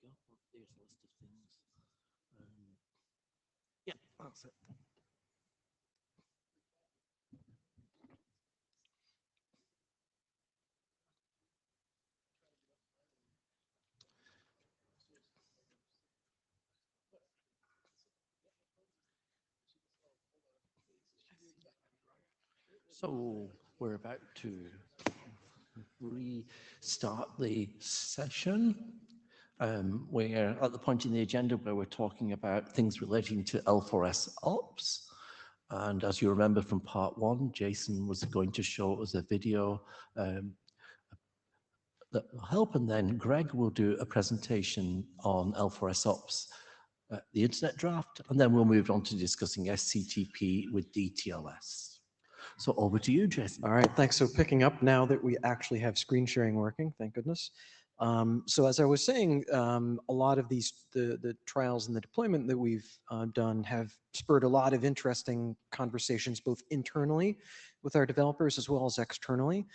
go. There's a list of things. Yeah, that's it. So we're about to restart the session. We're at the point in the agenda where we're talking about things relating to L4S ops. And as you remember from part one, Jason was going to show us a video that will help, and then Greg will do a presentation on L4S ops, the internet draft, and then we'll move on to discussing SCTP with DTLS. So over to you, Jason. All right, thanks. So picking up now that we actually have screen sharing working, thank goodness. So as I was saying, a lot of the trials and the deployment that we've done have spurred a lot of interesting conversations, both internally with our developers as well as externally.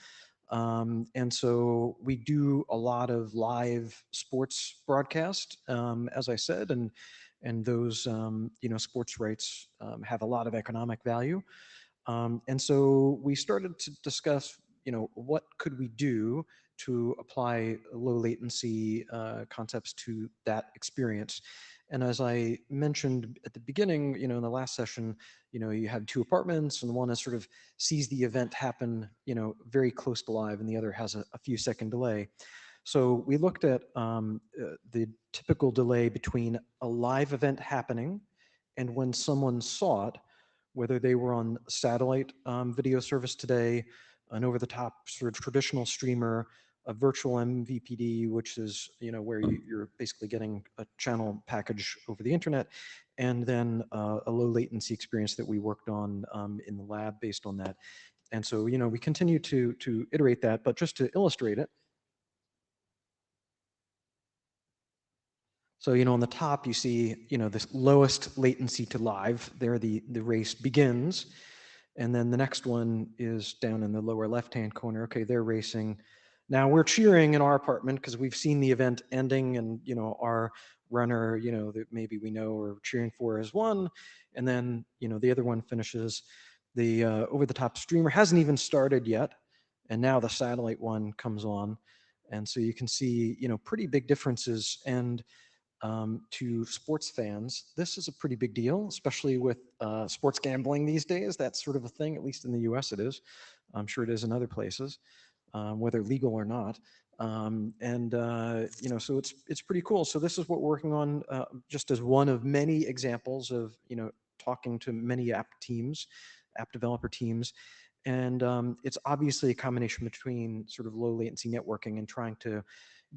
And so we do a lot of live sports broadcast, as I said, and those sports rights have a lot of economic value. And so we started to discuss, what could we do to apply low latency concepts to that experience. And as I mentioned at the beginning, in the last session, you have two apartments, and one is sort of sees the event happen, very close to live, and the other has a few second delay. So we looked at the typical delay between a live event happening and when someone saw it, whether they were on satellite video service today, an over-the-top sort of traditional streamer, a virtual MVPD, which is where you're basically getting a channel package over the internet, and then a low latency experience that we worked on in the lab based on that. And so we continue to iterate that, but just to illustrate it. So on the top you see this lowest latency to live. There the race begins. And then the next one is down in the lower left-hand corner. Okay, they're racing. Now we're cheering in our apartment because we've seen the event ending, and our runner, that maybe we know or cheering for has won. And then the other one finishes. The over-the-top streamer hasn't even started yet, and now the satellite one comes on, and so you can see pretty big differences. And to sports fans, this is a pretty big deal, especially with sports gambling these days. That's sort of a thing, at least in the US it is. I'm sure it is in other places, whether legal or not. So it's pretty cool. So this is what we're working on, just as one of many examples of talking to many app developer teams. And it's obviously a combination between sort of low latency networking and trying to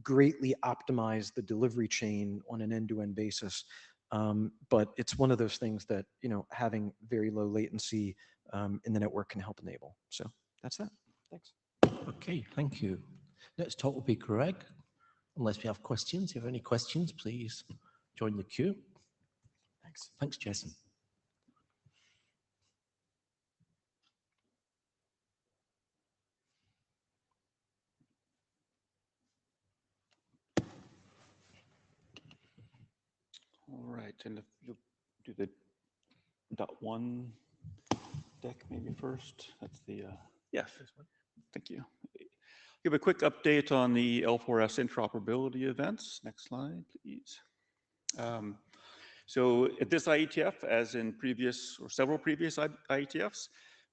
greatly optimize the delivery chain on an end-to-end basis. But it's one of those things that, having very low latency in the network can help enable. So that's that. Thanks. Okay, thank you. Next talk will be Greg. Unless we have questions. If you have any questions, please join the queue. Thanks. Thanks, Jason. All right, and if you'll do the .1 deck maybe first. That's the, yes, thank you. Give a quick update on the L4S interoperability events. Next slide, please. So at this IETF, as in previous or several previous IETFs,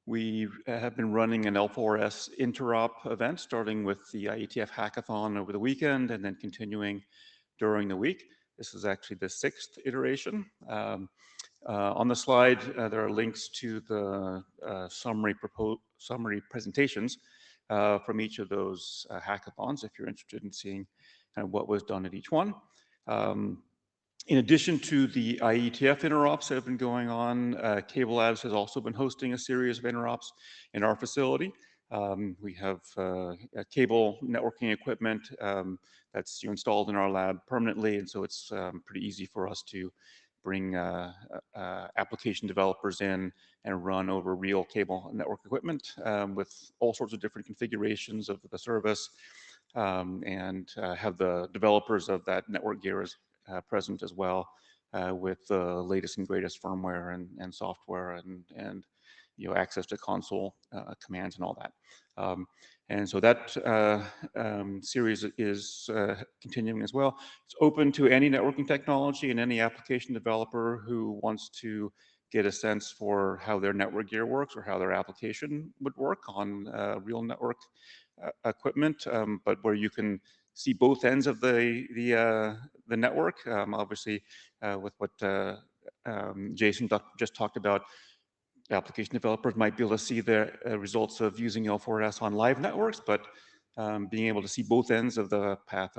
we have been running an L4S interop event, starting with the IETF hackathon over the weekend and then continuing during the week. This is actually the 6th iteration. On the slide, there are links to the summary presentations from each of those hackathons, if you're interested in seeing kind of what was done at each one. In addition to the IETF interops that have been going on, Cable Labs has also been hosting a series of interops in our facility. We have cable networking equipment that's installed in our lab permanently, and so it's pretty easy for us to bring application developers in and run over real cable network equipment with all sorts of different configurations of the service. and have the developers of that network gear present as well, with the latest and greatest firmware and software and access to console commands and all that. And so that series is continuing as well. It's open to any networking technology and any application developer who wants to get a sense for how their network gear works or how their application would work on real network equipment, but where you can see both ends of the network. Obviously, with what Jason just talked about, application developers might be able to see the results of using L4S on live networks, but being able to see both ends of the path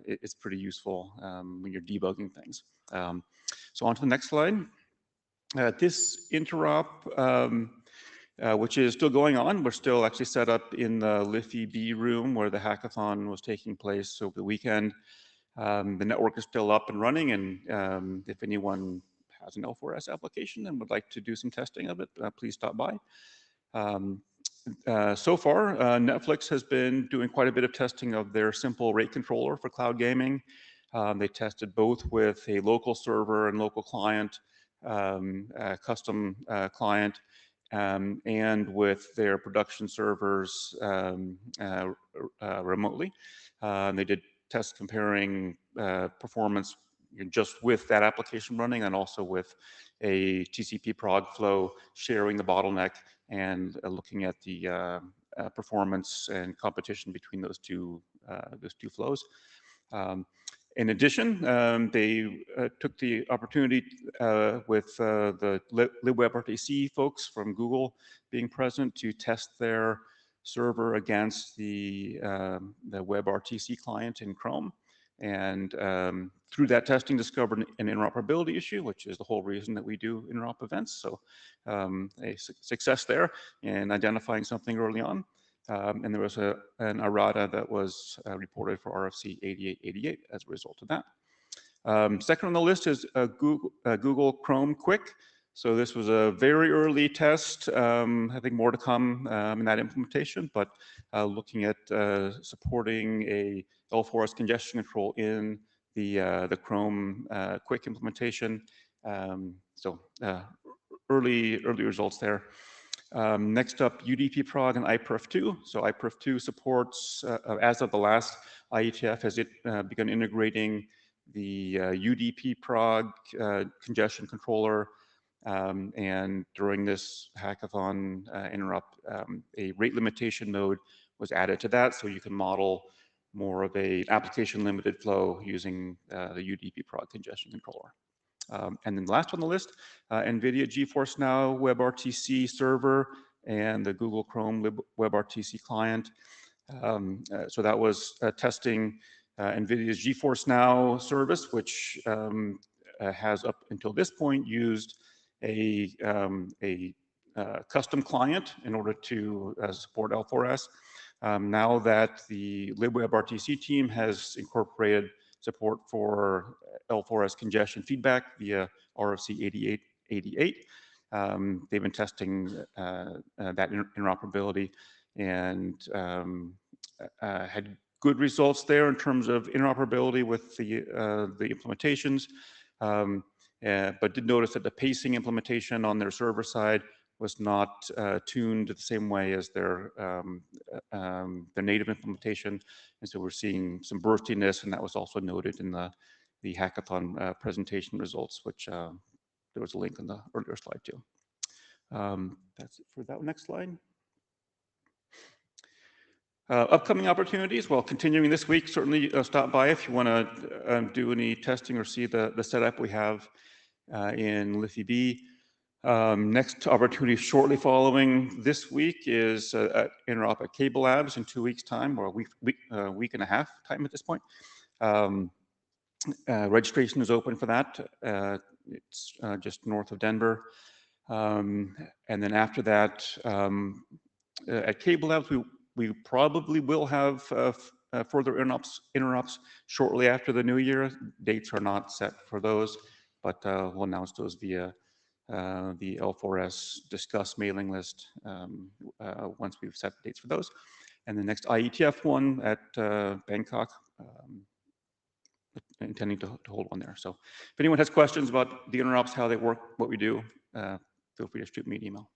is pretty useful when you're debugging things. So on to the next slide. This interop, which is still going on. We're still actually set up in the LIFI B room where the hackathon was taking place over the weekend. The network is still up and running, and if anyone has an L4S application and would like to do some testing of it, please stop by. So far, Netflix has been doing quite a bit of testing of their simple rate controller for cloud gaming. They tested both with a local server and local client, custom client, and with their production servers remotely. They did tests comparing performance just with that application running and also with a TCP prog flow sharing the bottleneck and looking at the performance and competition between those two flows. In addition, they took the opportunity with the libWebRTC folks from Google being present to test their server against the WebRTC client in Chrome. And through that testing, discovered an interoperability issue, which is the whole reason that we do interop events. So a success there in identifying something early on. And there was an errata that was reported for RFC 8888 as a result of that. Second on the list is Google Chrome Quick. So this was a very early test. I think more to come in that implementation, but looking at supporting a L4S congestion control in the Chrome Quick implementation. So early results there. Next up, UDP prog and iPerf2. So iPerf2 supports, as of the last IETF, has it begun integrating the UDP prog congestion controller. And during this hackathon interrup, a rate limitation mode was added to that, so you can model more of a application limited flow using the UDP prog congestion controller. And then last on the list, NVIDIA GeForce Now WebRTC server and the Google Chrome WebRTC client. So that was testing NVIDIA's GeForce Now service, which has up until this point used a custom client in order to support L4S. Now that the libWebRTC team has incorporated support for L4S congestion feedback via RFC 8888, they've been testing that interoperability and had good results there in terms of interoperability with the implementations, but did notice that the pacing implementation on their server side was not tuned the same way as their native implementation. And so we're seeing some burstiness, and that was also noted in the hackathon presentation results, which there was a link on the earlier slide too. That's it for that next slide. Upcoming opportunities, well, continuing this week, certainly stop by if you want to do any testing or see the setup we have in LIFI B. Next opportunity shortly following this week is interop at Cable Labs in 2 weeks' time, or a week and a half time at this point. Registration is open for that. It's just north of Denver. And then after that, at Cable Labs, we probably will have further interops shortly after the new year. Dates are not set for those, but we'll announce those via the L4S Discuss mailing list once we've set dates for those. and the next IETF one at Bangkok. Intending to hold one there. So if anyone has questions about the interops, how they work, what we do, feel free to shoot me an email.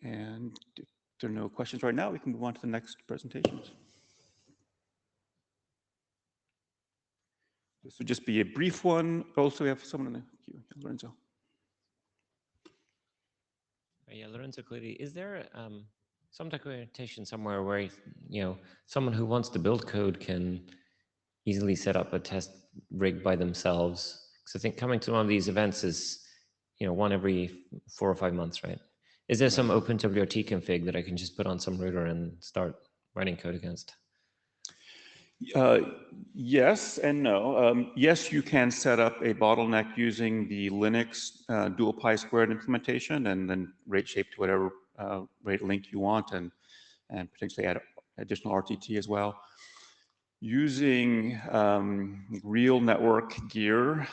And if there are no questions right now, we can move on to the next presentations. This would just be a brief one. Also, we have someone in the queue, Lorenzo. Yeah, Lorenzo Clitti, is there some documentation somewhere where, someone who wants to build code can easily set up a test rig by themselves? Because I think coming to one of these events is, one every 4 or 5 months, right? Is there some OpenWRT config that I can just put on some router and start writing code against? Yes and no. Yes, you can set up a bottleneck using the Linux dual pi squared implementation and then rate shape to whatever rate link you want and potentially add additional RTT as well. Using real network gear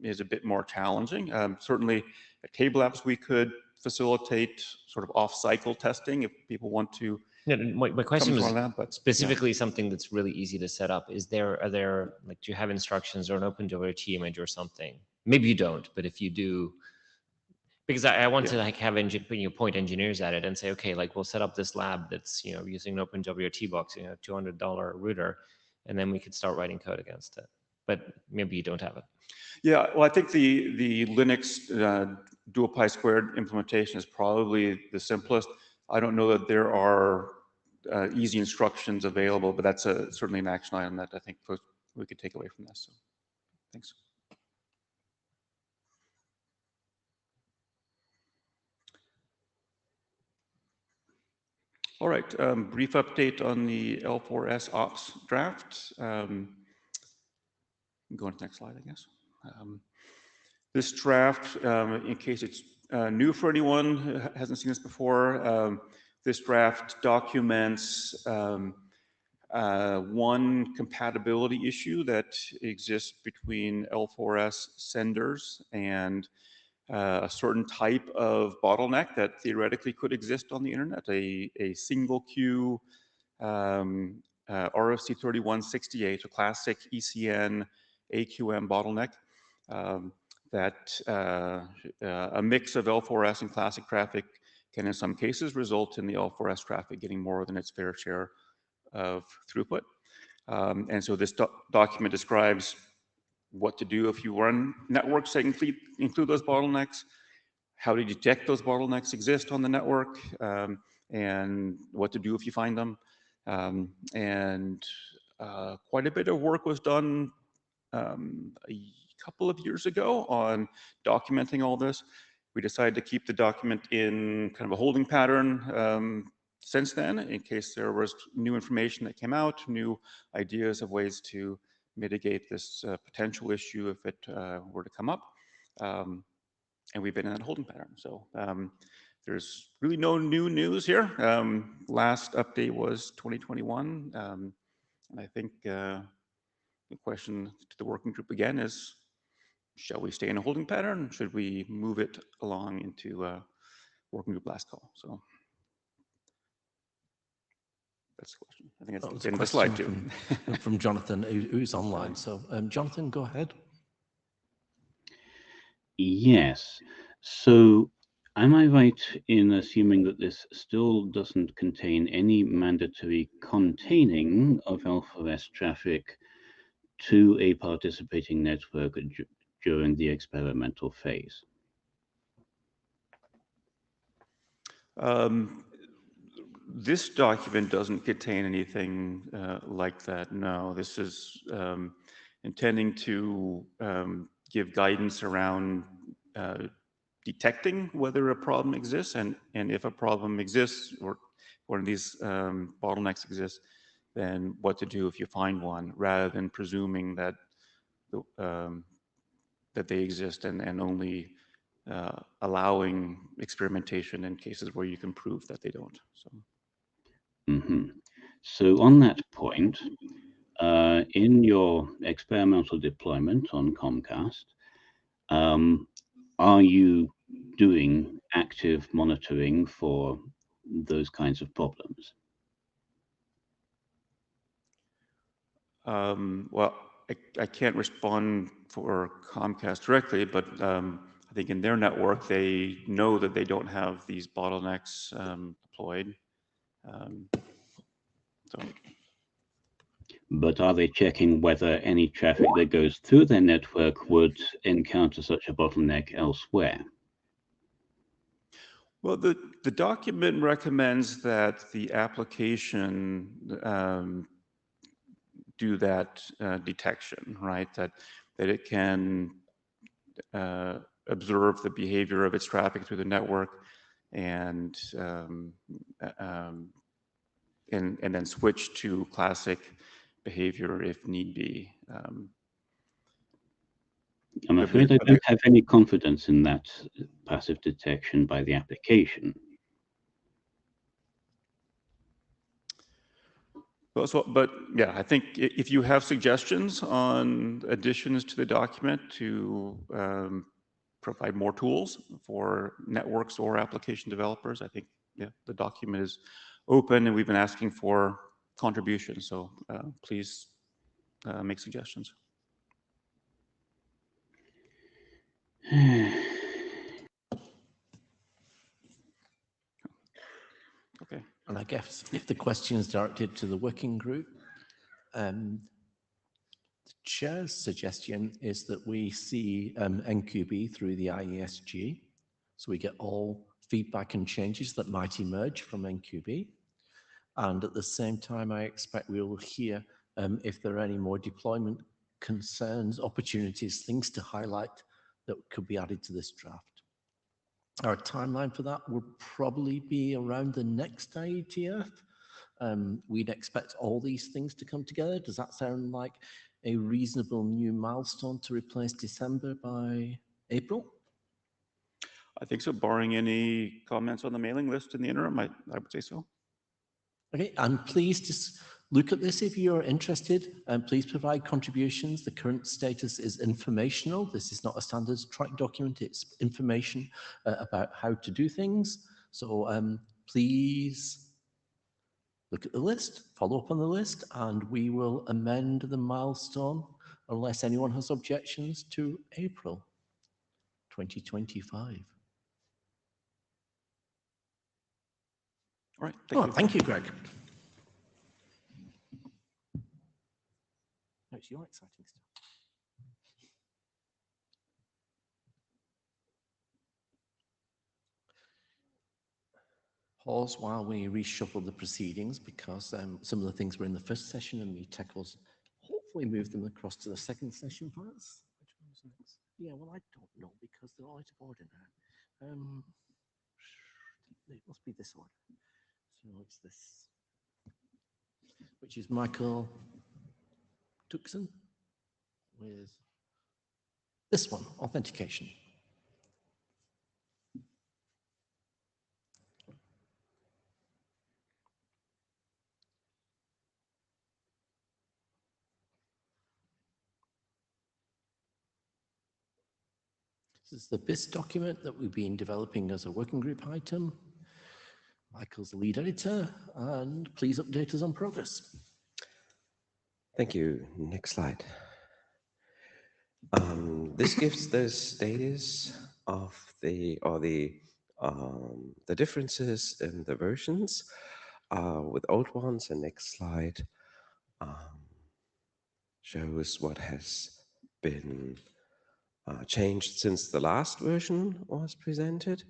is a bit more challenging. Certainly at Cable Apps, we could facilitate sort of off-cycle testing if people want to. No, my question was lab, but, specifically something that's really easy to set up. Are there like, do you have instructions or an OpenWRT image or something? Maybe you don't, but if you do, because I want to like have point engineers at it and say, okay, like we'll set up this lab that's using an OpenWRT box, $200 router, and then we could start writing code against it. But maybe you don't have it. Yeah, well, I think the Linux dual pi squared implementation is probably the simplest. I don't know that there are easy instructions available, but that's certainly an action item that I think we could take away from this. So, thanks. All right, brief update on the L4S ops draft. Go on to the next slide, I guess. This draft, in case it's new for anyone who hasn't seen this before, this draft documents one compatibility issue that exists between L4S senders and a certain type of bottleneck that theoretically could exist on the internet, a single queue RFC 3168, a classic ECN AQM bottleneck that a mix of L4S and classic traffic can in some cases result in the L4S traffic getting more than its fair share of throughput. And so this document describes what to do if you run networks that include those bottlenecks, how to detect those bottlenecks exist on the network, and what to do if you find them. Quite a bit of work was done a couple of years ago on documenting all this. We decided to keep the document in kind of a holding pattern since then, in case there was new information that came out, new ideas of ways to mitigate this potential issue if it were to come up. And we've been in that holding pattern. So there's really no new news here. Last update was 2021. And I think the question to the working group again is, shall we stay in a holding pattern? Should we move it along into working group last call? So that's the question. I think that's the end of the slide too. From Jonathan, who's online. So Jonathan, go ahead. Yes. So am I right in assuming that this still doesn't contain any mandatory containing of L4S traffic to a participating network during the experimental phase? This document doesn't contain anything like that, no. This is intending to give guidance around detecting whether a problem exists, and if a problem exists or one of these bottlenecks exists, then what to do if you find one, rather than presuming that that they exist and only allowing experimentation in cases where you can prove that they don't. So. So on that point, in your experimental deployment on Comcast, are you doing active monitoring for those kinds of problems? Well, I can't respond for Comcast directly, but I think in their network, they know that they don't have these bottlenecks deployed. So, But are they checking whether any traffic that goes through their network would encounter such a bottleneck elsewhere? well, the document recommends that the application do that detection, right? That it can observe the behavior of its traffic through the network and and then switch to classic behavior if need be. I'm afraid I don't have any confidence in that passive detection by the application. But yeah, I think if you have suggestions on additions to the document to provide more tools for networks or application developers, I think yeah, the document is open and we've been asking for contributions. So please make suggestions. Okay. And I guess if the question is directed to the working group, the chair's suggestion is that we see NQB through the IESG, so we get all feedback and changes that might emerge from NQB. And at the same time, I expect we will hear if there are any more deployment concerns, opportunities, things to highlight that could be added to this draft. Our timeline for that would probably be around the next IETF. We'd expect all these things to come together. Does that sound like a reasonable new milestone to replace December by April? I think so, barring any comments on the mailing list in the interim, I would say so. Okay, and please just look at this if you're interested, and please provide contributions. The current status is informational. This is not a standards track document. It's information about how to do things. So please look at the list, follow up on the list, and we will amend the milestone unless anyone has objections to April 2025. All right, thank you. Thank you, Greg. No, it's your exciting stuff. Pause while we reshuffle the proceedings because some of the things were in the first session and we tackles, hopefully move them across to the second session for us. Which one's next? Yeah, well, I don't know because they're all out of order now. It must be this order. So it's this, which is Michael Tuxon with this one, authentication. This is the BIS document that we've been developing as a working group item. Michael's the lead editor, and please update us on progress. Thank you. Next slide. This gives the status of the differences in the versions with old ones. And next slide shows what has been changed since the last version was presented,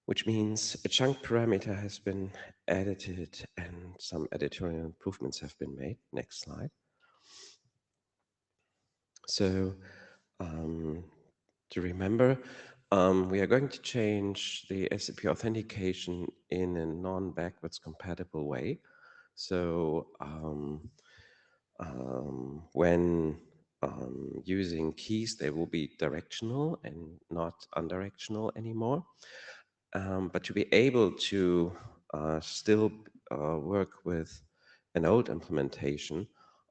which means a chunk parameter has been edited and some editorial improvements have been made. Next slide. So to remember, we are going to change the SAP authentication in a non-backwards compatible way. So when using keys, they will be directional and not unidirectional anymore. But to be able to still work with an old implementation,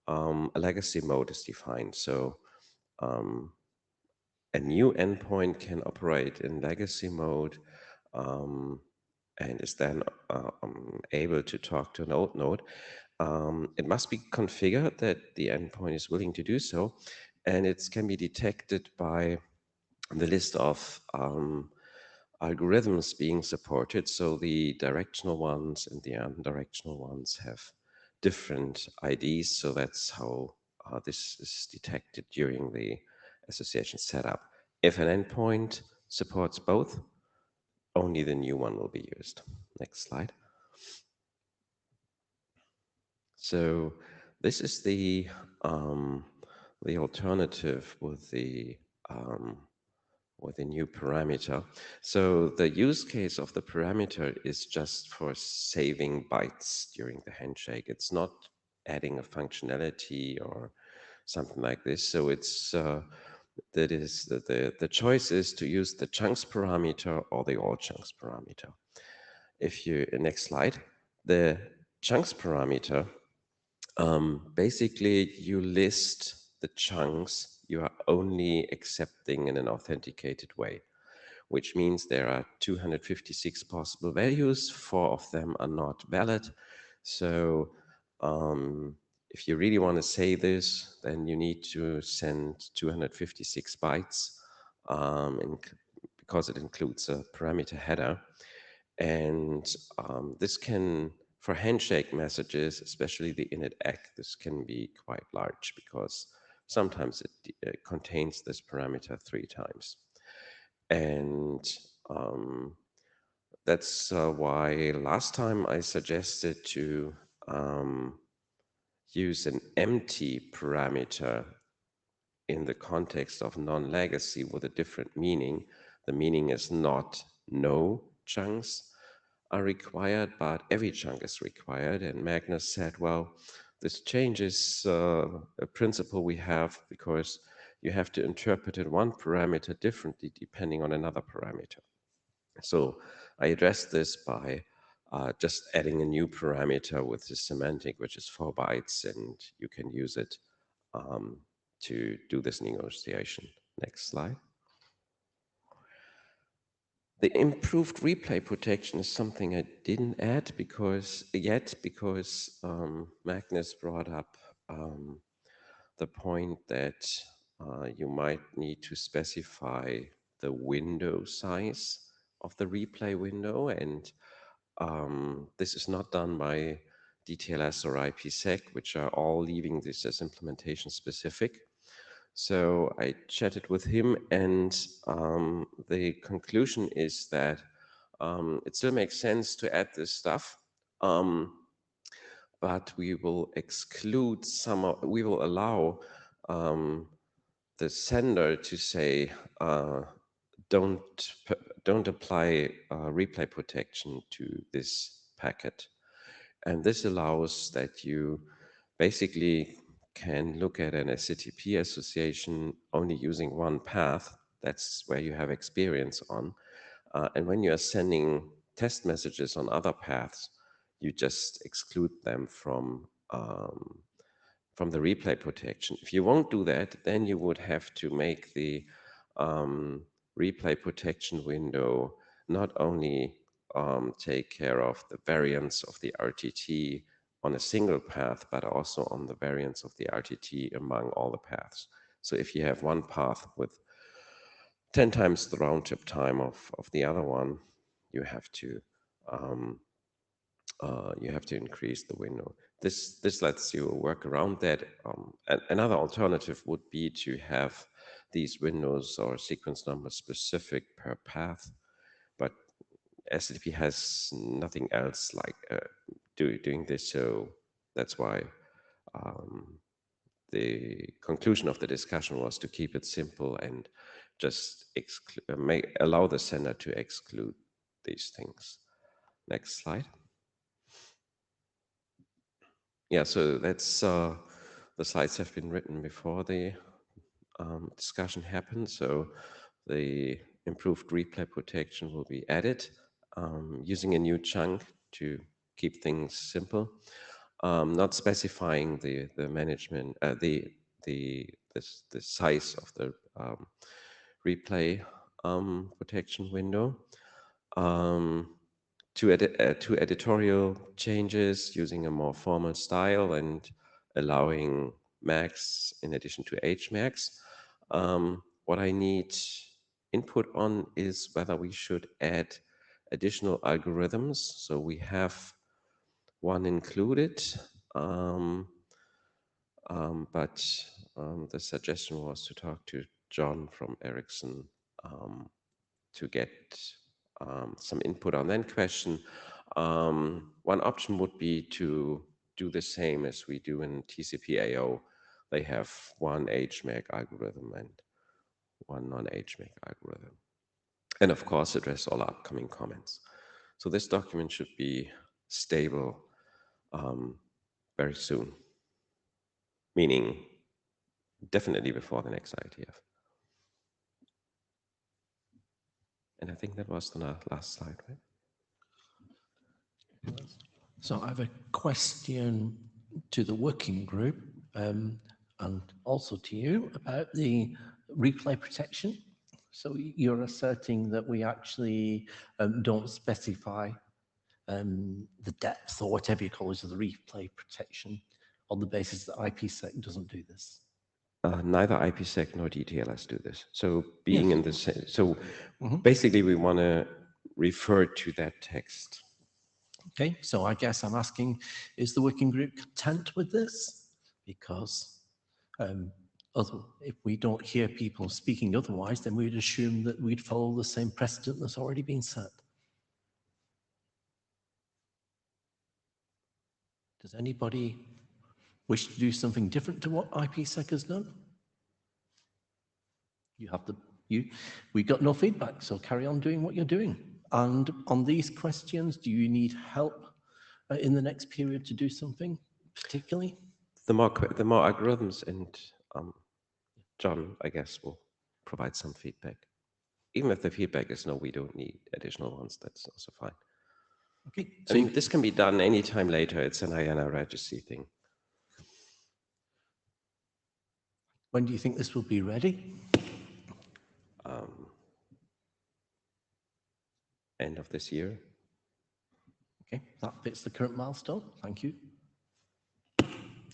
a legacy mode is defined. So a new endpoint can operate in legacy mode and is then able to talk to an old node, it must be configured that the endpoint is willing to do so, and it can be detected by the list of algorithms being supported. So the directional ones and the unidirectional ones have different IDs. So that's how this is detected during the association setup. If an endpoint supports both, only the new one will be used. Next slide. So this is the alternative with the new parameter. So the use case of the parameter is just for saving bytes during the handshake. It's not adding a functionality or something like this. So it's the choice is to use the chunks parameter or the all chunks parameter. If you next slide, the chunks parameter, basically you list the chunks you are only accepting in an authenticated way, which means there are 256 possible values. 4 of them are not valid. So if you really want to say this, then you need to send 256 bytes because it includes a parameter header. And this can, for handshake messages, especially the init-ec, this can be quite large because sometimes it contains this parameter 3 times. And that's why last time I suggested to use an empty parameter in the context of non-legacy with a different meaning. The meaning is not no chunks are required, but every chunk is required. And Magnus said, well, this changes a principle we have because you have to interpret it one parameter differently depending on another parameter. So I addressed this by just adding a new parameter with the semantic, which is 4 bytes, and you can use it to do this negotiation. Next slide. The improved replay protection is something I didn't add because Magnus brought up the point that you might need to specify the window size of the replay window, and this is not done by DTLS or IPsec, which are all leaving this as implementation specific. So I chatted with him, and the conclusion is that it still makes sense to add this stuff, but we will exclude we will allow the sender to say, don't apply replay protection to this packet. And this allows that you basically can look at an SCTP association only using one path. That's where you have experience on. And when you are sending test messages on other paths, you just exclude them from the replay protection. If you won't do that, then you would have to make the replay protection window not only take care of the variance of the RTT on a single path, but also on the variance of the RTT among all the paths. So if you have one path with 10 times the round trip time of the other one, you have to increase the window. This lets you work around that. Another alternative would be to have these windows or sequence numbers specific per path, but SDP has nothing else like doing this, so that's why the conclusion of the discussion was to keep it simple and just allow the sender to exclude these things. Next slide. Yeah, so that's the slides have been written before the discussion happened. So the improved replay protection will be added using a new chunk to keep things simple, not specifying the management, the size of the replay protection window. two editorial changes using a more formal style and allowing max in addition to HMax. What I need input on is whether we should add additional algorithms. So we have one included, but the suggestion was to talk to John from Ericsson to get some input on that question. One option would be to do the same as we do in TCP/AO. They have one HMAC algorithm and one non-HMAC algorithm. And of course, address all upcoming comments. So this document should be stable very soon, meaning definitely before the next IETF. And I think that was the last slide, right? So I have a question to the working group and also to you about the replay protection. So you're asserting that we actually don't specify the depth or whatever you call it of the replay protection on the basis that IPsec doesn't do this. Neither IPsec nor DTLS do this. So being in this, so basically we want to refer to that text. Okay, so I guess I'm asking, is the working group content with this? Because if we don't hear people speaking otherwise, then we'd assume that we'd follow the same precedent that's already been set. Does anybody wish to do something different to what IPsec has done? We got no feedback, so carry on doing what you're doing. And on these questions, do you need help in the next period to do something particularly? The more algorithms, and John, I guess, will provide some feedback. Even if the feedback is no, we don't need additional ones, that's also fine. Okay. I mean, this can be done anytime later. It's an IANA registry thing. When do you think this will be ready? End of this year. Okay, that fits the current milestone. Thank you.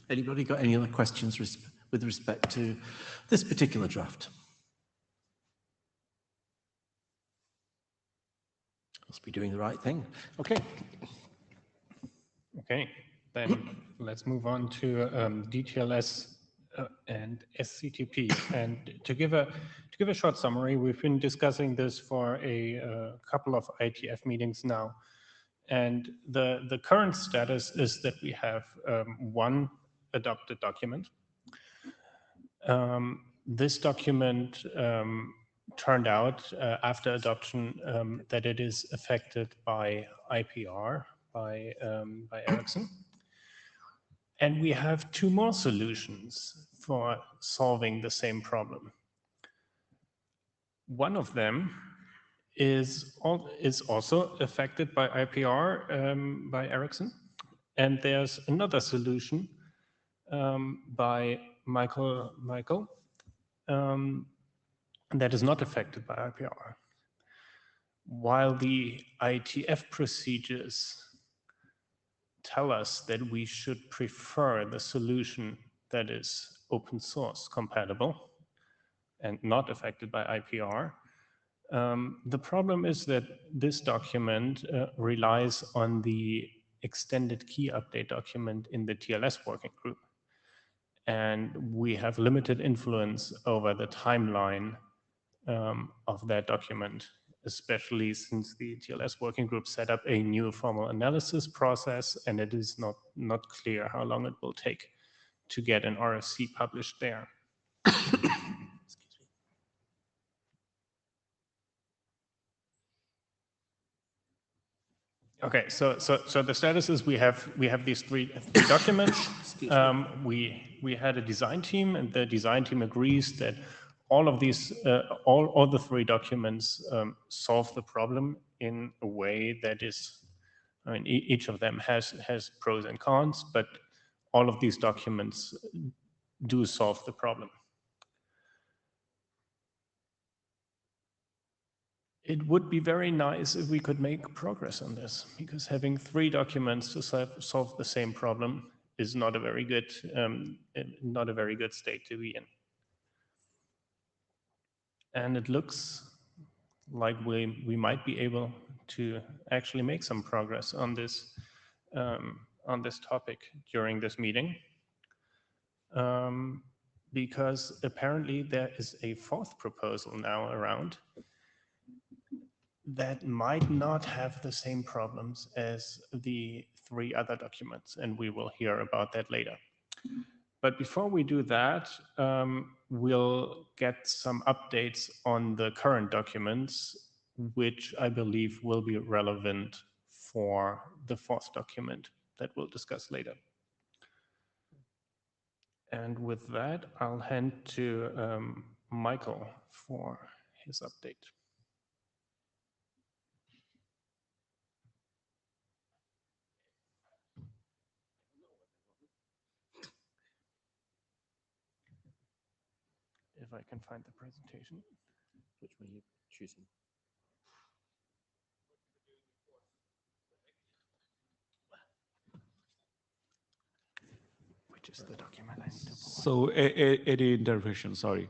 Anybody got any other questions with respect to this particular draft? Must be doing the right thing. Okay. Okay, then let's move on to DTLS and SCTP. And to give a short summary, we've been discussing this for a couple of IETF meetings now. And the current status is that we have one adopted document. This document turned out after adoption that it is affected by IPR, by Ericsson. And we have two more solutions for solving the same problem. One of them is also affected by IPR by Ericsson. And there's another solution by Michael that is not affected by IPR. While the IETF procedures tell us that we should prefer the solution that is open source compatible and not affected by IPR, the problem is that this document relies on the extended key update document in the TLS working group. And we have limited influence over the timeline of that document, especially since the TLS working group set up a new formal analysis process, and it is not clear how long it will take to get an RFC published there. Okay, so the status is we have these three documents. We had a design team, and the design team agrees that all of these, all the three documents solve the problem in a way that is, I mean, each of them has pros and cons, but all of these documents do solve the problem. It would be very nice if we could make progress on this, because having 3 documents to solve the same problem is not a very good state to be in. And it looks like we might be able to actually make some progress on this topic during this meeting, because apparently there is a 4th proposal now around that might not have the same problems as the 3 other documents, and we will hear about that later. But before we do that, we'll get some updates on the current documents, which I believe will be relevant for the 4th document that we'll discuss later. And with that, I'll hand to Michael for his update. If I can find the presentation. Which one are you choosing? Which is the document I need to pull up? So any intervention, sorry.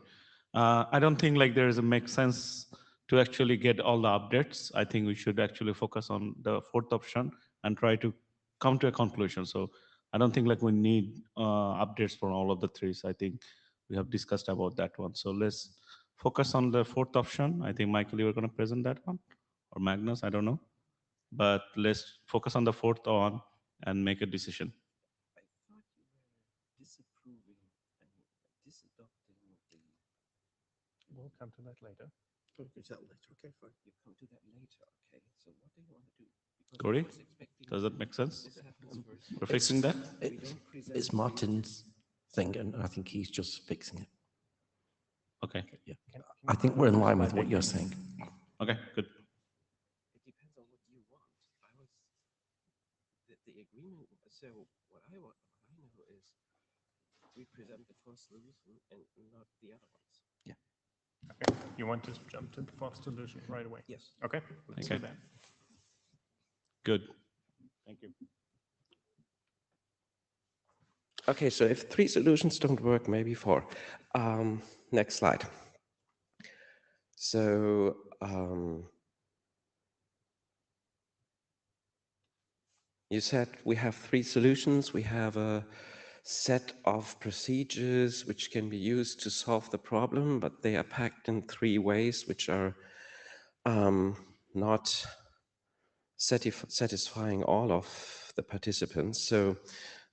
I don't think like there is a make sense to actually get all the updates. I think we should actually focus on the 4th option and try to come to a conclusion. So I don't think like we need updates for all of the 3s. I think we have discussed about that one. So let's focus on the 4th option. I think Michael, you were going to present that one, or Magnus, I don't know. But let's focus on the 4th one and make a decision. I thought you were disapproving and disadopting the. We'll come to that later. Oh, is that later? Okay, fine. You come to that later. Okay. So what do you want to do? Because I Corey, was expecting does that make sense? this happens first. We're fixing that? It's Martin's thing, and I think he's just fixing it. Okay. Yeah. Can I think we're in line with what you're saying. Okay, good. It depends on what you want. I was the agreement. So what I know is we present the 4th solution and not the other ones. Okay. You want to jump to the 4th solution right away? Yes. Okay, let's Okay. do that. Good. Thank you. Okay, so if 3 solutions don't work, maybe 4. Next slide. So you said we have 3 solutions. We have a set of procedures which can be used to solve the problem, but they are packed in 3 ways which are not satisfying all of the participants. So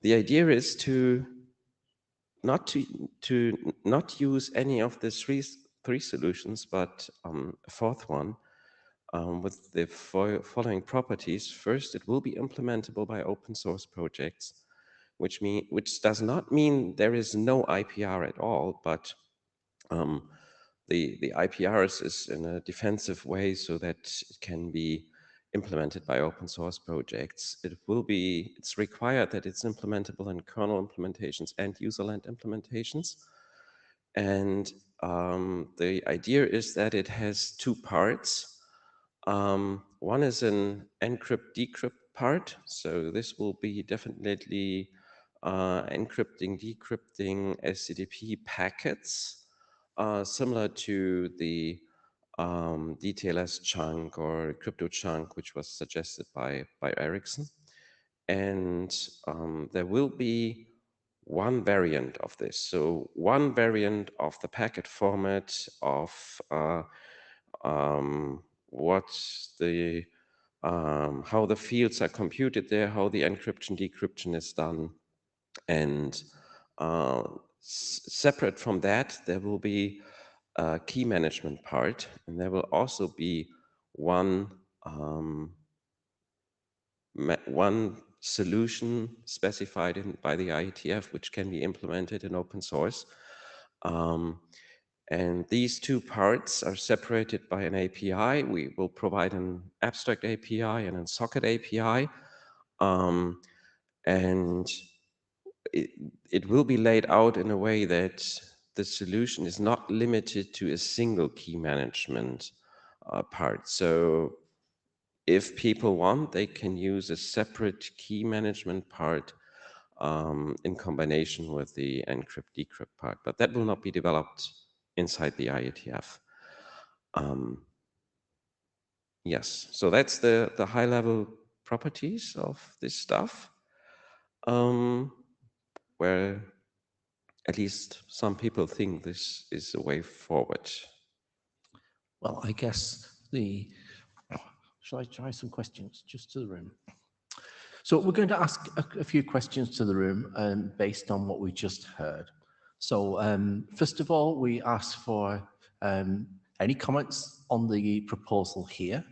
the idea is to not use any of the 3 solutions, but a 4th one with the following properties. First, it will be implementable by open source projects, which does not mean there is no IPR at all, but the IPR is in a defensive way so that it can be implemented by open source projects. It's required that it's implementable in kernel implementations and userland implementations. And the idea is that it has 2 parts. One is an encrypt-decrypt part. So this will be definitely encrypting, decrypting SCDP packets, similar to the DTLS chunk or crypto chunk, which was suggested by Ericsson. And there will be one variant of this. So one variant of the packet format of how the fields are computed there, how the encryption decryption is done, and separate from that, there will be a key management part, and there will also be one solution specified by the IETF, which can be implemented in open source. And these 2 parts are separated by an API. We will provide an abstract API and a socket API. And it will be laid out in a way that the solution is not limited to a single key management part. So if people want, they can use a separate key management part in combination with the encrypt decrypt part, but that will not be developed inside the IETF. Yes, so that's the high level properties of this stuff, where at least some people think this is a way forward. Well, I guess shall I try some questions just to the room? So we're going to ask a few questions to the room based on what we just heard. So first of all, we ask for any comments on the proposal here.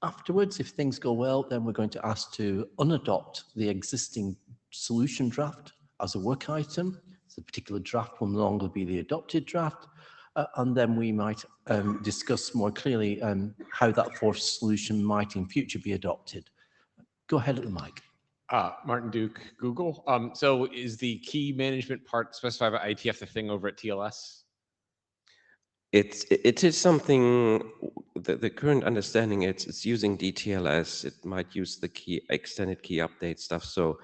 Afterwards, if things go well, then we're going to ask to unadopt the existing solution draft as a work item. So the particular draft will no longer be the adopted draft. And then we might discuss more clearly how that fourth solution might in future be adopted. Go ahead at the mic. Martin Duke, Google. So is the key management part specified by IETF the thing over at TLS? It is something, the current understanding, it's using DTLS. It might use the key extended key update stuff. So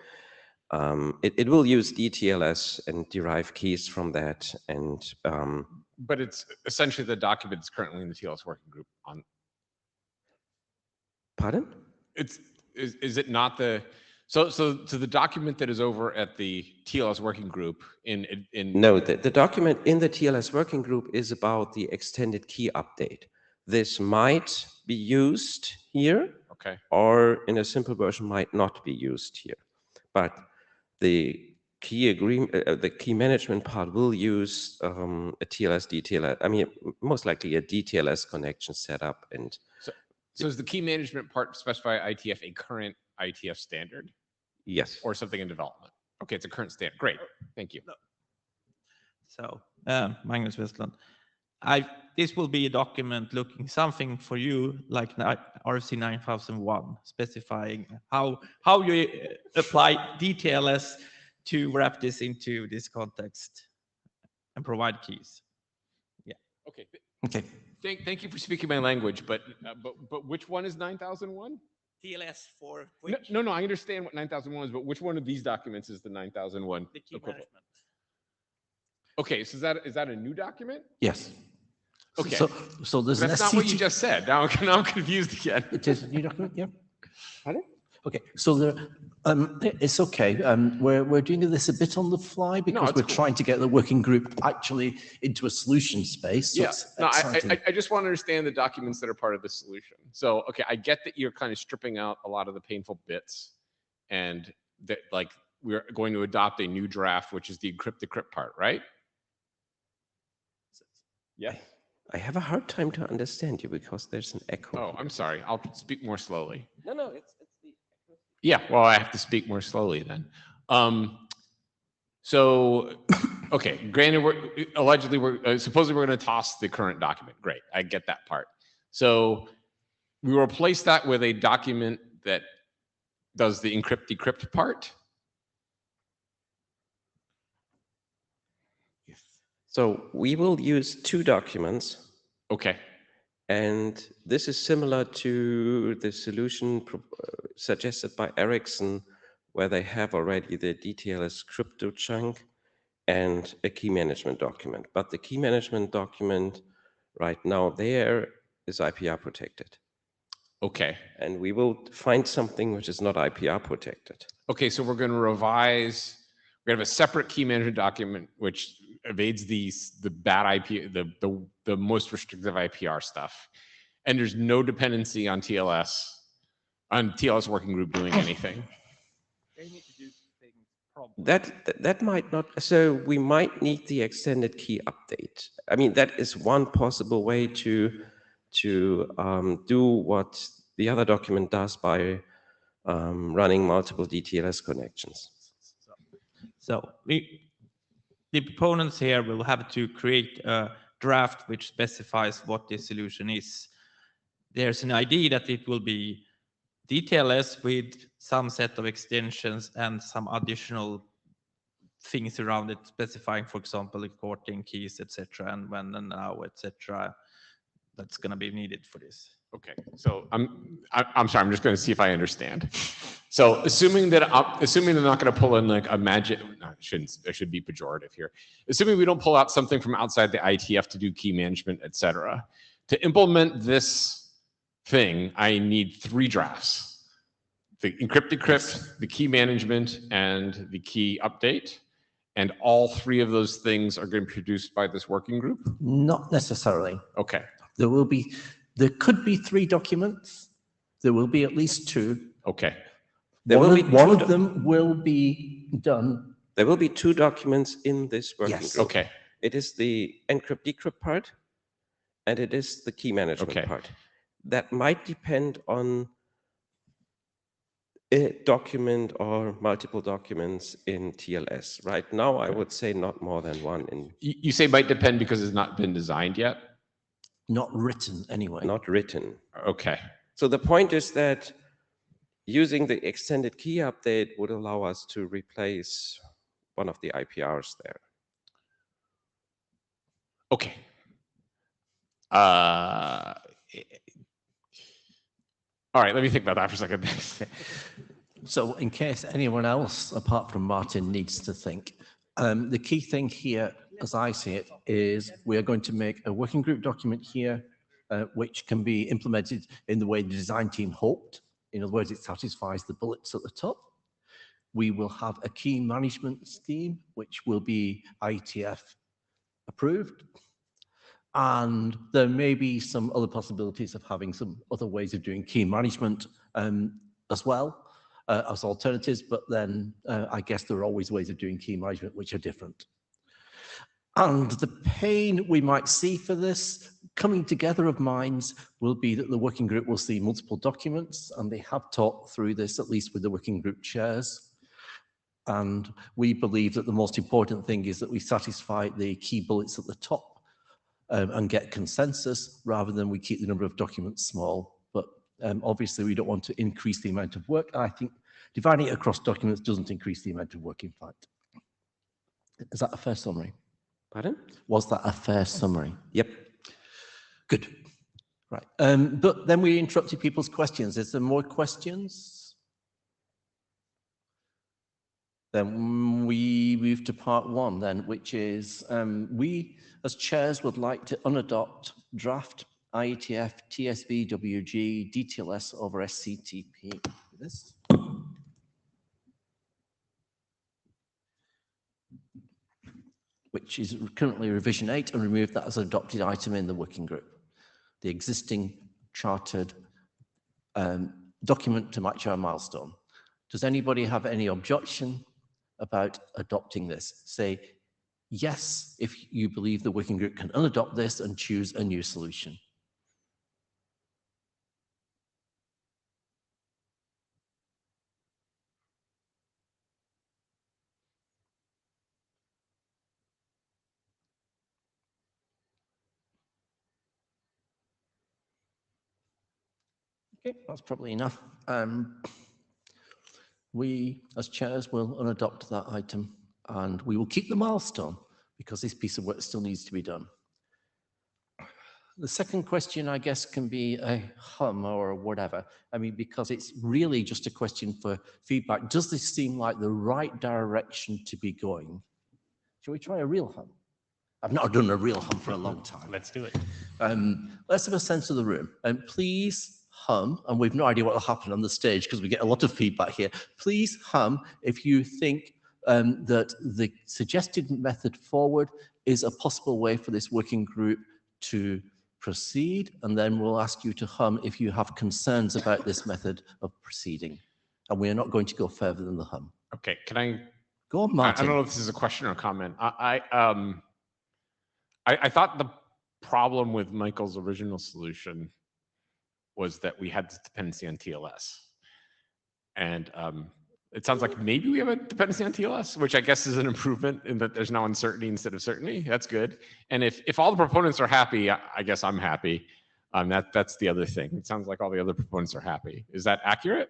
it will use DTLS and derive keys from that. And but it's essentially the document that's currently in the TLS working group on. Pardon? Is it not the so the document that is over at the TLS working group in No, the document in the TLS working group is about the extended key update. This might be used here, okay, or in a simple version might not be used here. But the key agreement, the key management part will use a TLS DTLS. I mean, most likely a DTLS connection setup. And so is the key management part specify IETF a current IETF standard? Yes. Or something in development? Okay, it's a current standard. Great, thank you. So, Magnus Westland, this will be a document looking something for you like RFC 9001, specifying how you apply DTLS to wrap this into this context and provide keys. Yeah. Okay. Okay. Thank you for speaking my language, but which one is 9001? TLS for no, I understand what 9001 is, but which one of these documents is the 9001 the key equivalent? management. Okay, so is that a new document? Yes. Okay. So there's That's not what you just said. Now I'm confused again. It is a new document, yeah. Pardon? Okay, so it's okay. We're doing this a bit on the fly because we're trying to get the working group actually into a solution space. So yes. No, I just want to understand the documents that are part of the solution. So, okay, I get that you're kind of stripping out a lot of the painful bits, and that like we're going to adopt a new draft, which is the encrypt decrypt part, right? Yeah. I have a hard time to understand you because there's an echo. Oh, I'm sorry. I'll speak more slowly. No, it's the echo. Yeah, well, I have to speak more slowly then. So, okay, granted, supposedly we're going to toss the current document. Great, I get that part. So we replace that with a document that does the encrypt decrypt part. So we will use two documents. Okay. And this is similar to the solution suggested by Ericsson, where they have already the DTLS crypto chunk and a key management document. But the key management document right now there is IPR protected. Okay. And we will find something which is not IPR protected. Okay, so we're going to revise. We have a separate key management document which evades the bad IP, the most restrictive IPR stuff, and there's no dependency on TLS working group doing anything. They need to do things promptly. That might not. So we might need the extended key update. I mean, that is one possible way to do what the other document does by running multiple DTLS connections. So the proponents here will have to create a draft which specifies what the solution is. There's an idea that it will be DTLS with some set of extensions and some additional things around it, specifying, for example, recording keys, etc., and when and now, etc. that's going to be needed for this. Okay, so I'm sorry. I'm just going to see if I understand. So assuming they're not going to pull in like a magic, no, I should be pejorative here. Assuming we don't pull out something from outside the IETF to do key management, et cetera. To implement this thing, I need 3 drafts: the encrypt decrypt, the key management, and the key update. And all 3 of those things are going to be produced by this working group? Not necessarily. Okay. There could be 3 documents. There will be at least 2. Okay. One of them will be done. There will be 2 documents in this working group. Okay. It is the encrypt decrypt part, and it is the key management part. That might depend on a document or multiple documents in TLS. Right now, I would say not more than 1. You say might depend because it's not been designed yet? Not written, anyway. Not written. Okay. So the point is that using the extended key update would allow us to replace one of the IPRs there. Okay. All right, let me think about that for a second. So in case anyone else, apart from Martin, needs to think, the key thing here, as I see it, is we are going to make a working group document here, which can be implemented in the way the design team hoped. In other words, it satisfies the bullets at the top. We will have a key management scheme, which will be IETF approved. And there may be some other possibilities of having some other ways of doing key management as well as alternatives, but then I guess there are always ways of doing key management which are different. And the pain we might see for this coming together of minds will be that the working group will see multiple documents, and they have talked through this, at least with the working group chairs. And we believe that the most important thing is that we satisfy the key bullets at the top and get consensus rather than we keep the number of documents small. But obviously we don't want to increase the amount of work. I think dividing it across documents doesn't increase the amount of work, in fact. Is that a fair summary? Pardon? Was that a fair summary? Yep. Good. Right. But then we interrupted people's questions. Is there more questions? Then we move to part 1 then, which is we as chairs would like to unadopt draft IETF TSVWG DTLS over SCTP. This. Which is currently revision 8, and remove that as an adopted item in the working group. The existing chartered document to match our milestone. Does anybody have any objection about adopting this? Say yes if you believe the working group can unadopt this and choose a new solution. Okay, that's probably enough. We, as chairs, will unadopt that item, and we will keep the milestone because this piece of work still needs to be done. The second question, I guess, can be a hum or whatever. I mean, because it's really just a question for feedback. Does this seem like the right direction to be going? Shall we try a real hum? I've not done a real hum for a long time. Let's do it. Let's have a sense of the room. And please hum, and we've no idea what will happen on the stage because we get a lot of feedback here. Please hum if you think that the suggested method forward is a possible way for this working group to proceed, and then we'll ask you to hum if you have concerns about this method of proceeding. And we are not going to go further than the hum. Okay, can I? Go on, Martin. I don't know if this is a question or a comment. I thought the problem with Michael's original solution was that we had this dependency on TLS. And it sounds like maybe we have a dependency on TLS, which I guess is an improvement in that there's now uncertainty instead of certainty. That's good. And if all the proponents are happy, I guess I'm happy. That's the other thing. It sounds like all the other proponents are happy. Is that accurate?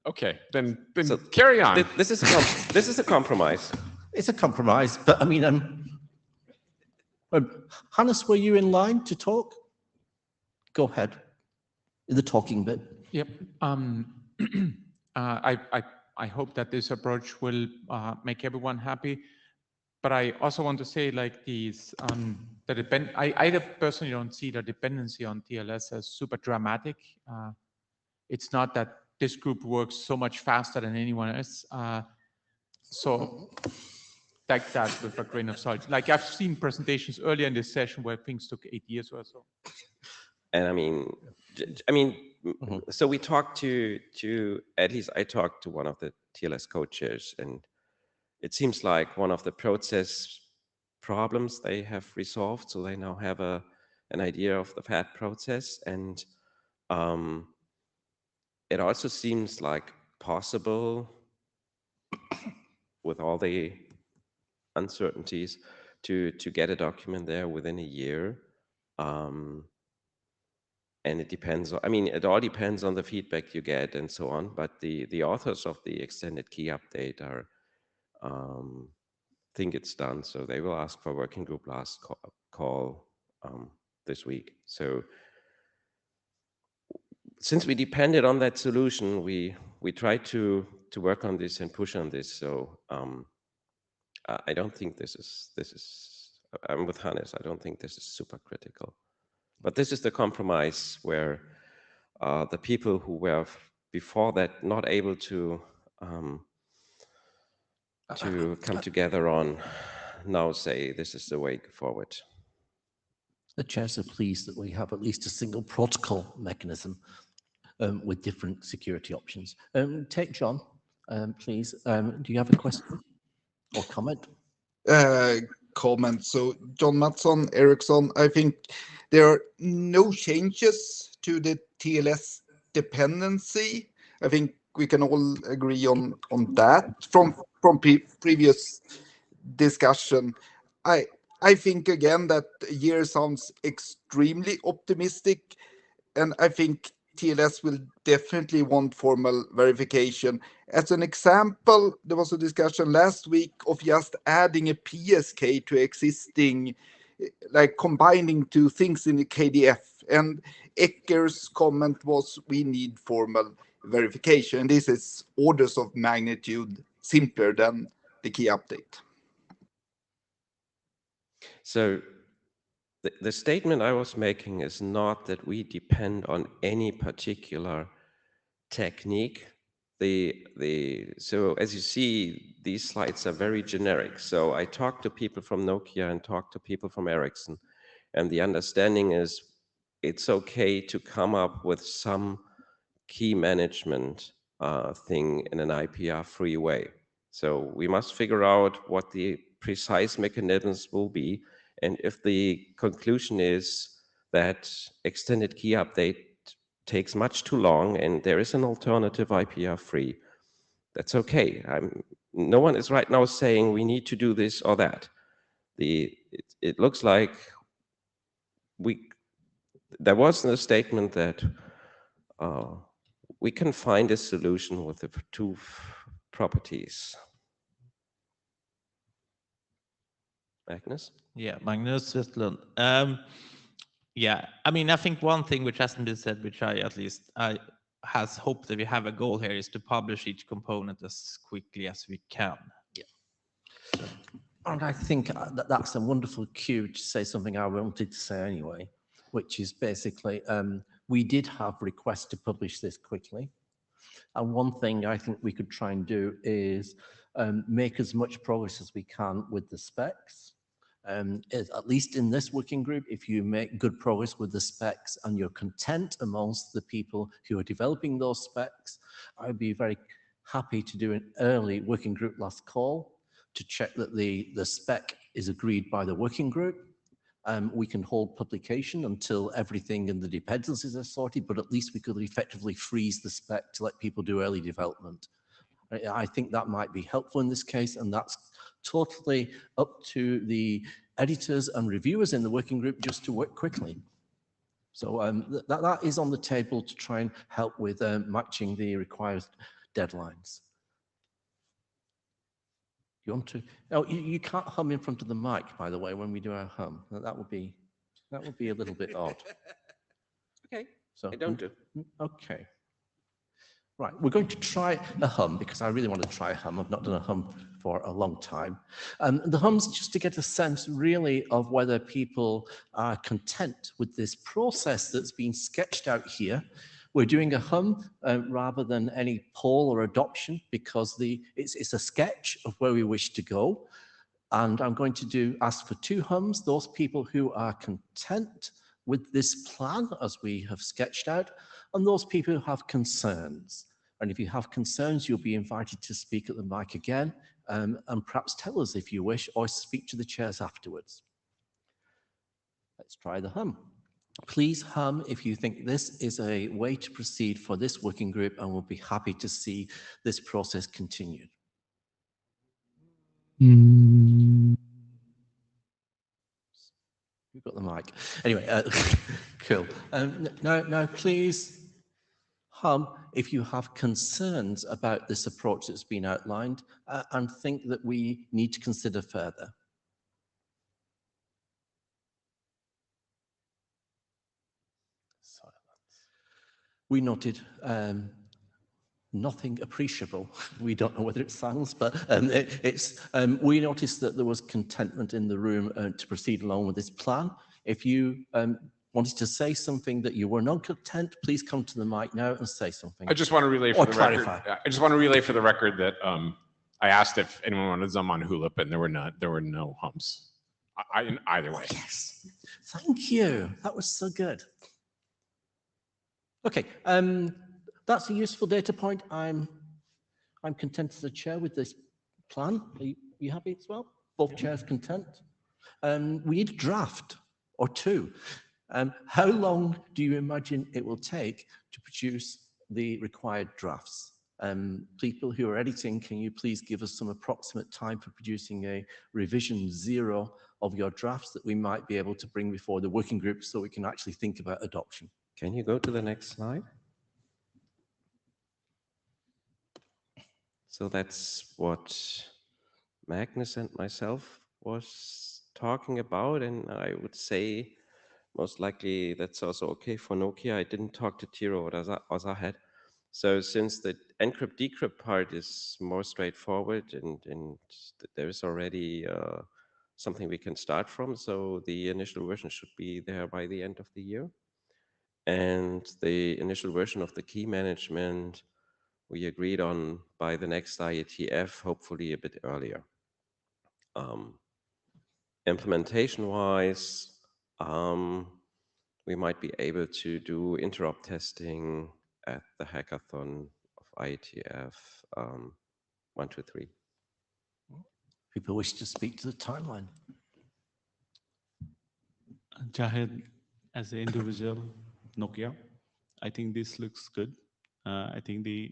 Okay, then so carry on. This is a compromise. It's a compromise, but I mean, Hannes, were you in line to talk? Go ahead. In the talking bit. Yep. I hope that this approach will make everyone happy. But I also want to say, like, these I personally don't see the dependency on TLS as super dramatic. It's not that this group works so much faster than anyone else. So take that with a grain of salt. Like, I've seen presentations earlier in this session where things took 8 years or so. And I mean, so we talked to at least I talked to one of the TLS co-chairs, and it seems like one of the process problems they have resolved. So they now have an idea of the FAT process, and it also seems like possible with all the uncertainties to get a document there within a year. And it depends, I mean, it all depends on the feedback you get and so on, but the authors of the extended key update are, think it's done, so they will ask for working group last call this week. So since we depended on that solution, we tried to work on this and push on this. So I don't think this is, I'm with Hannes, I don't think this is super critical. But this is the compromise where the people who were before that not able to come together on now say this is the way forward. The chairs are pleased that we have at least a single protocol mechanism with different security options. Take John, please. Do you have a question or comment? Comment. So John Mattsson, Ericsson, I think there are no changes to the TLS dependency. I think we can all agree on that from previous discussion. I think again that a year sounds extremely optimistic, and I think TLS will definitely want formal verification. As an example, there was a discussion last week of just adding a PSK to existing, like combining two things in the KDF. And Ecker's comment was we need formal verification. And this is orders of magnitude simpler than the key update. So the statement I was making is not that we depend on any particular technique. So as you see, these slides are very generic. So I talked to people from Nokia and talked to people from Ericsson, and the understanding is it's okay to come up with some key management thing in an IPR-free way. So we must figure out what the precise mechanisms will be. And if the conclusion is that extended key update takes much too long and there is an alternative IPR-free, that's okay. No one is right now saying we need to do this or that. It looks like there was a statement that we can find a solution with the two properties. Magnus? Yeah, Magnus Westlund. Yeah, I mean, I think one thing which hasn't been said, which I has hoped that we have a goal here, is to publish each component as quickly as we can. Yeah. So. And I think that's a wonderful cue to say something I wanted to say anyway, which is basically we did have requests to publish this quickly. And one thing I think we could try and do is make as much progress as we can with the specs. At least in this working group, if you make good progress with the specs and you're content amongst the people who are developing those specs, I'd be very happy to do an early working group last call to check that the spec is agreed by the working group. We can hold publication until everything in the dependencies are sorted, but at least we could effectively freeze the spec to let people do early development. I think that might be helpful in this case, and that's totally up to the editors and reviewers in the working group just to work quickly. So that is on the table to try and help with matching the required deadlines. You want to? Oh, you can't hum in front of the mic, by the way, when we do our hum. That would be a little bit odd. Okay, So I don't do. Okay. Right, we're going to try a hum because I really want to try a hum. I've not done a hum for a long time. The hum's just to get a sense really of whether people are content with this process that's been sketched out here. We're doing a hum rather than any poll or adoption because it's a sketch of where we wish to go. And I'm going to ask for 2 hums, those people who are content with this plan as we have sketched out, and those people who have concerns. And if you have concerns, you'll be invited to speak at the mic again, and perhaps tell us if you wish, or speak to the chairs afterwards. Let's try the hum. Please hum if you think this is a way to proceed for this working group, and we'll be happy to see this process continued. You've got the mic. Anyway, cool. Now, please hum if you have concerns about this approach that's been outlined and think that we need to consider further. Silence. We noted nothing appreciable. We don't know whether it's silence, but we noticed that there was contentment in the room to proceed along with this plan. If you wanted to say something that you were not content, please come to the mic now and say something. I just want to relay for the record. Clarify. I just want to relay for the record that I asked if anyone wanted to hum on Hulip, and there were no hums. Either way. Yes. Thank you. That was so good. Okay. That's a useful data point. I'm content as the chair with this plan. Are you happy as well? Both chairs content? We need a draft or 2. How long do you imagine it will take to produce the required drafts? People who are editing, can you please give us some approximate time for producing a revision 0 of your drafts that we might be able to bring before the working group so we can actually think about adoption? Can you go to the next slide? So that's what Magnus and myself was talking about, and I would say most likely that's also okay for Nokia. I didn't talk to Tiro or Azarhead. So since the encrypt decrypt part is more straightforward and there is already something we can start from, so the initial version should be there by the end of the year. And the initial version of the key management we agreed on by the next IETF, hopefully a bit earlier. Implementation-wise, we might be able to do interop testing at the hackathon of IETF 1, 2, 3. People wish to speak to the timeline. Jahed, as an individual, Nokia, I think this looks good. I think the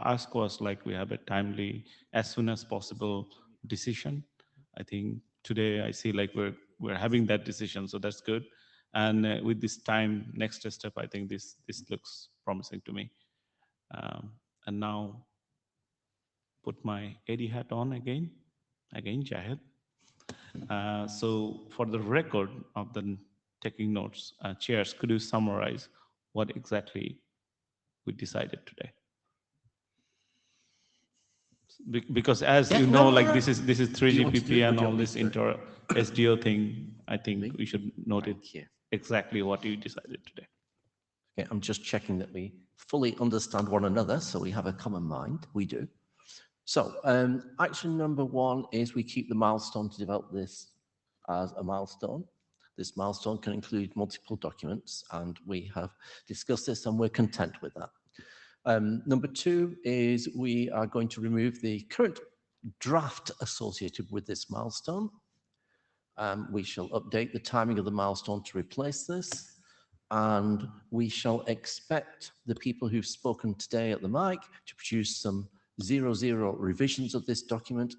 ask was like we have a timely, as soon as possible decision. I think today I see like we're having that decision, so that's good. And with this time, next step, I think this looks promising to me. And now, put my AD hat on again, Jahed. So for the record of the taking notes, chairs, could you summarize what exactly we decided today? Because as you know, like this is 3GPP and all this inter SDO thing, I think we should note it exactly what you decided today. Okay, I'm just checking that we fully understand one another, so we have a common mind. We do. So action number 1 is we keep the milestone to develop this as a milestone. This milestone can include multiple documents, and we have discussed this, and we're content with that. Number 2 is we are going to remove the current draft associated with this milestone. We shall update the timing of the milestone to replace this. And we shall expect the people who've spoken today at the mic to produce some 0.0 revisions of this document,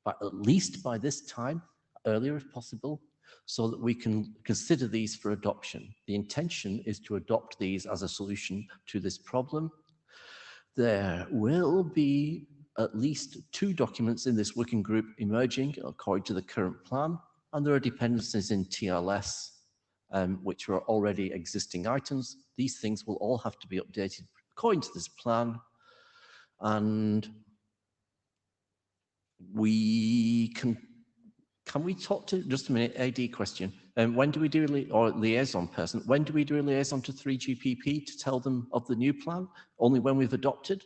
but at least by this time, earlier if possible, so that we can consider these for adoption. The intention is to adopt these as a solution to this problem. There will be at least 2 documents in this working group emerging according to the current plan, and there are dependencies in TLS which are already existing items. These things will all have to be updated according to this plan. And we can we talk to, just a minute, AD question. When do we do, or liaison person, when do we do a liaison to 3GPP to tell them of the new plan? Only when we've adopted?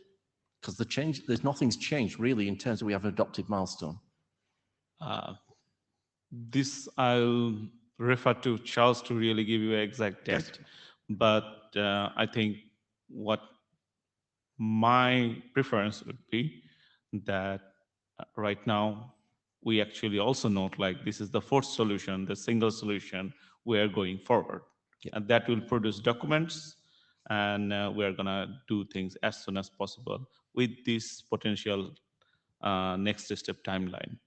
Because nothing's changed really in terms of we have an adopted milestone. This I'll refer to Charles to really give you an exact date. But I think what my preference would be that right now we actually also note like this is the fourth solution, the single solution we are going forward. Yeah. And that will produce documents, and we are gonna do things as soon as possible with this potential next step timeline.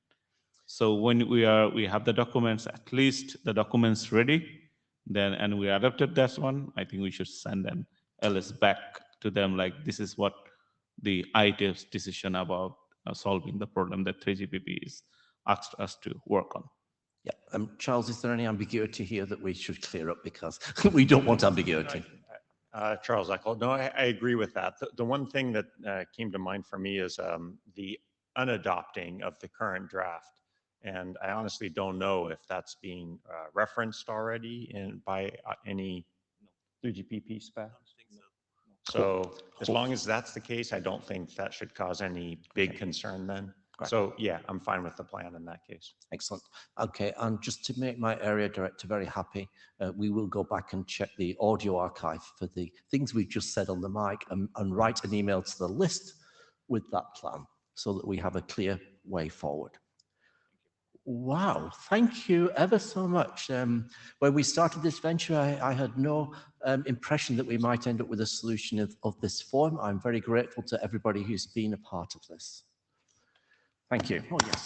So when we have the documents, at least the documents ready, then and we adopted that one, I think we should send an LS back to them like this is what the IETF's decision about solving the problem that 3GPP is asked us to work on. Yeah, Charles, is there any ambiguity here that we should clear up, because we don't want ambiguity? Charles Eckel, no, I agree with that. The one thing that came to mind for me is the unadopting of the current draft. And I honestly don't know if that's being referenced already by any 3GPP spec. So as long as that's the case, I don't think that should cause any big concern then. Right. So yeah, I'm fine with the plan in that case. Excellent. Okay, and just to make my area director very happy, we will go back and check the audio archive for the things we've just said on the mic and write an email to the list with that plan so that we have a clear way forward. Wow, thank you ever so much. When we started this venture, I had no impression that we might end up with a solution of this form. I'm very grateful to everybody who's been a part of this. Thank you. Oh, yes.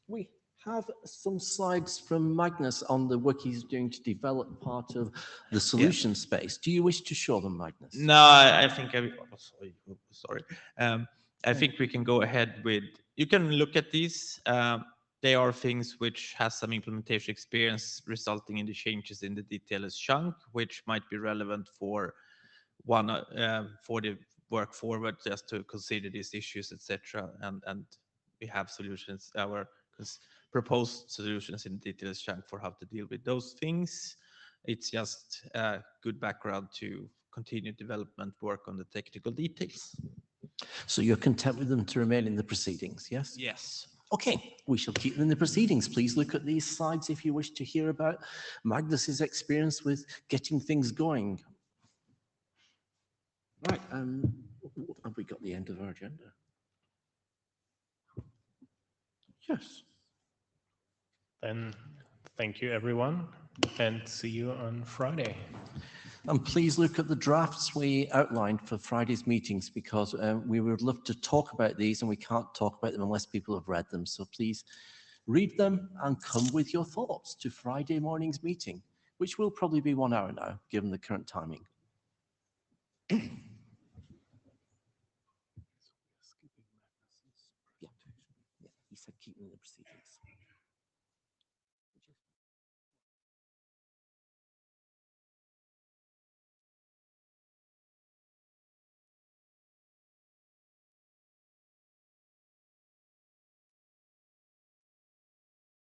We have some slides from Magnus on the work he's doing to develop part of the solution space. Do you wish to show them, Magnus? No, I think sorry. I think we can go ahead with, you can look at these. They are things which has some implementation experience resulting in the changes in the details chunk, which might be relevant for for the work forward, just to consider these issues, etc. And we have solutions, our proposed solutions in the details chunk for how to deal with those things. It's just a good background to continue development work on the technical details. So you're content with them to remain in the proceedings, yes? Yes. Okay, we shall keep them in the proceedings. Please look at these slides if you wish to hear about Magnus's experience with getting things going. Right, have we got the end of our agenda? Yes. Then thank you, everyone, and see you on Friday. And please look at the drafts we outlined for Friday's meetings, because we would love to talk about these and we can't talk about them unless people have read them. So please read them and come with your thoughts to Friday morning's meeting, which will probably be 1 hour now, given the current timing. Yeah, he said keep them in the proceedings.